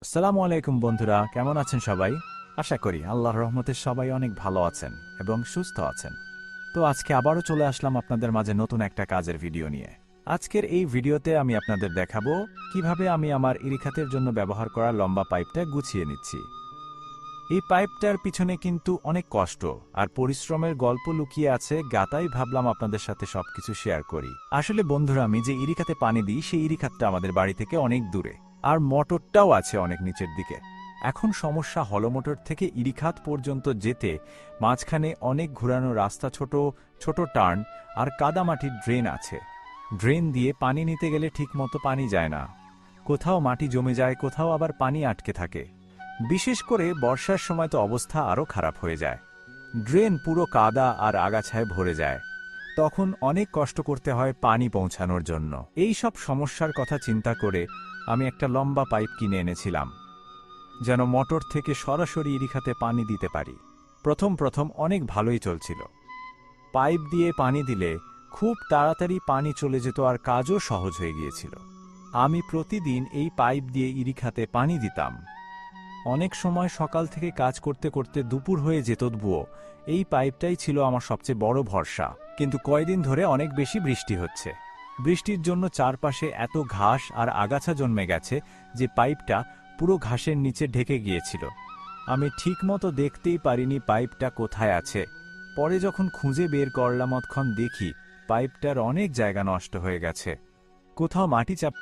আসসালামু আলাইকুম বন্ধুরা, কেমন আছেন সবাই? আশা করি আল্লাহর রহমতে সবাই অনেক ভালো আছেন এবং সুস্থ আছেন। তো আজকে আবারও চলে আসলাম আপনাদের মাঝে নতুন একটা কাজের ভিডিও নিয়ে। আজকের এই ভিডিওতে আমি আপনাদের দেখাবো কিভাবে আমি আমার ইরিখাতের জন্য ব্যবহার করা লম্বা পাইপটা গুছিয়ে নিচ্ছি। এই পাইপটার পিছনে কিন্তু অনেক কষ্ট আর পরিশ্রমের গল্প লুকিয়ে আছে, তাই ভাবলাম আপনাদের সাথে সবকিছু শেয়ার করি। আসলে বন্ধুরা, আমি যে ইরিখাতে পানি দিই সেই ইরিখাতটা আমাদের বাড়ি থেকে অনেক দূরে, আর মোটরটাও আছে অনেক নিচের দিকে। এখন সমস্যা হলো, মোটর থেকে ইরিখাত পর্যন্ত যেতে মাঝখানে অনেক ঘোরানো রাস্তা, ছোট ছোট টার্ন আর কাদামাটির ড্রেন আছে। ড্রেন দিয়ে পানি নিতে গেলে ঠিকমতো পানি যায় না, কোথাও মাটি জমে যায়, কোথাও আবার পানি আটকে থাকে। বিশেষ করে বর্ষার সময় তো অবস্থা আরও খারাপ হয়ে যায়। ড্রেন পুরো কাদা আর আগাছায় ভরে যায়, তখন অনেক কষ্ট করতে হয় পানি পৌঁছানোর জন্য। এই সব সমস্যার কথা চিন্তা করে আমি একটা লম্বা পাইপ কিনে এনেছিলাম, যেন মোটর থেকে সরাসরি ইরিখাতে পানি দিতে পারি। প্রথম প্রথম অনেক ভালোই চলছিল। পাইপ দিয়ে পানি দিলে খুব তাড়াতাড়ি পানি চলে যেত আর কাজও সহজ হয়ে গিয়েছিল। আমি প্রতিদিন এই পাইপ দিয়ে ইরিখাতে পানি দিতাম। অনেক সময় সকাল থেকে কাজ করতে করতে দুপুর হয়ে যেত, তবুও এই পাইপটাই ছিল আমার সবচেয়ে বড় ভরসা। কিন্তু কয়দিন ধরে অনেক বেশি বৃষ্টি হচ্ছে। বৃষ্টির জন্য চারপাশে এত ঘাস আর আগাছা জন্মে গেছে যে পাইপটা পুরো ঘাসের নিচে ঢেকে গিয়েছিল। আমি ঠিকমতো দেখতেই পারিনি পাইপটা কোথায় আছে। পরে যখন খুঁজে বের করলাম, তখন দেখি পাইপটার অনেক জায়গা নষ্ট হয়ে গেছে। কোথাও মাটি চাপ